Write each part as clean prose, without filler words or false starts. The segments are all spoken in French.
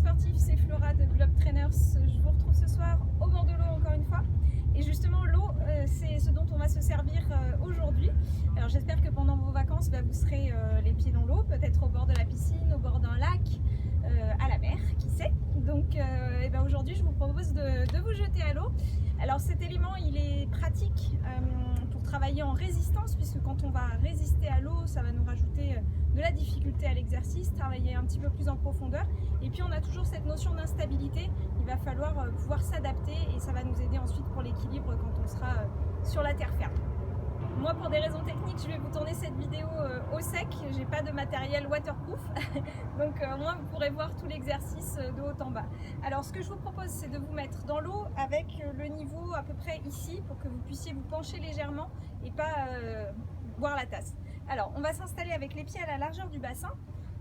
sportifs, c'est Flora de Globe Trainers. Je vous retrouve ce soir au bord de l'eau encore une fois. Et justement, l'eau, c'est ce dont on va se servir aujourd'hui. Alors j'espère que pendant vos vacances, vous serez les pieds dans l'eau, peut-être au bord de la piscine, au bord d'un lac, à la mer, qui sait. Donc aujourd'hui, je vous propose de vous jeter à l'eau. Alors cet élément, il est pratique pour travailler en résistance, puisque quand on va résister à l'eau, ça va nous rajouter de la difficulté à l'exercice, travailler un petit peu plus en profondeur. Et puis on a toujours cette notion d'instabilité, il va falloir pouvoir s'adapter et ça va nous aider ensuite pour l'équilibre quand on sera sur la terre ferme. Moi, pour des raisons techniques, je vais vous tourner cette vidéo au sec. J'ai pas de matériel waterproof, donc au moins vous pourrez voir tout l'exercice de haut en bas. Alors, ce que je vous propose, c'est de vous mettre dans l'eau avec le niveau à peu près ici, pour que vous puissiez vous pencher légèrement et pas boire la tasse. Alors, on va s'installer avec les pieds à la largeur du bassin,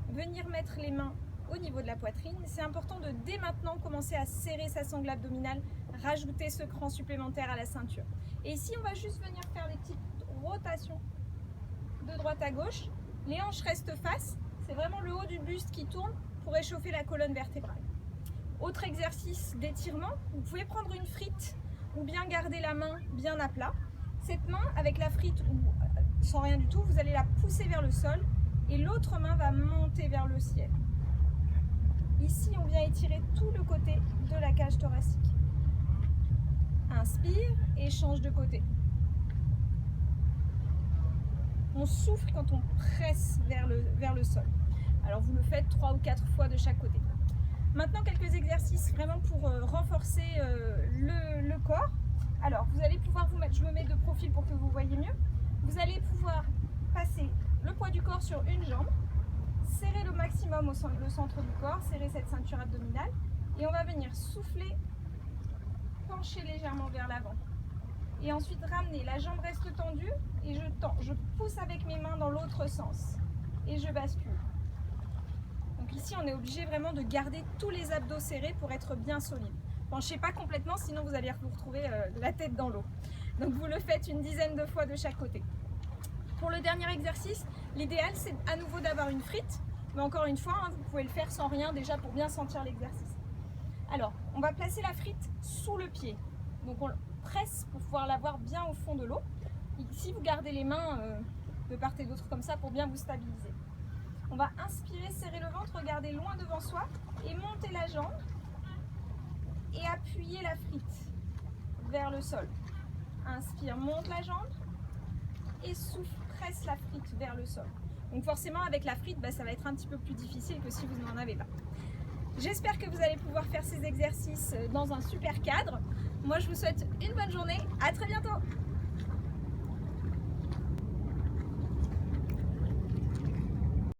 venir mettre les mains au niveau de la poitrine. C'est important de dès maintenant commencer à serrer sa sangle abdominale, rajouter ce cran supplémentaire à la ceinture. Et ici, on va juste venir faire des petites rotations de droite à gauche. Les hanches restent face, c'est vraiment le haut du buste qui tourne pour réchauffer la colonne vertébrale. Autre exercice d'étirement, vous pouvez prendre une frite ou bien garder la main bien à plat. Cette main avec la frite ou sans rien du tout, vous allez la pousser vers le sol et l'autre main va monter vers le ciel. Ici, on vient étirer tout le côté de la cage thoracique. Inspire et change de côté. On souffle quand on presse vers le sol. Alors vous le faites 3 ou 4 fois de chaque côté. Maintenant, quelques exercices vraiment pour renforcer le corps. Alors vous allez pouvoir vous mettre, je me mets de profil pour que vous voyez mieux. Vous allez pouvoir passer le poids du corps sur une jambe, serrer le maximum le centre du corps, serrer cette ceinture abdominale et on va venir souffler, pencher légèrement vers l'avant. Et ensuite ramener, la jambe reste tendue et je tends, je pousse avec mes mains dans l'autre sens et je bascule. Donc ici on est obligé vraiment de garder tous les abdos serrés pour être bien solide. Penchez pas complètement sinon vous allez vous retrouver la tête dans l'eau. Donc vous le faites une dizaine de fois de chaque côté. Pour le dernier exercice, l'idéal c'est à nouveau d'avoir une frite, mais encore une fois vous pouvez le faire sans rien déjà pour bien sentir l'exercice. Alors on va placer la frite sous le pied, donc on presse pour pouvoir l'avoir bien au fond de l'eau. Ici vous gardez les mains de part et d'autre comme ça pour bien vous stabiliser. On va inspirer, serrer le ventre, regarder loin devant soi et monter la jambe et appuyer la frite vers le sol. Inspire, monte la jambe et souffle, presse la frite vers le sol. Donc forcément avec la frite, ça va être un petit peu plus difficile que si vous n'en avez pas. J'espère que vous allez pouvoir faire ces exercices dans un super cadre. Moi je vous souhaite une bonne journée, à très bientôt.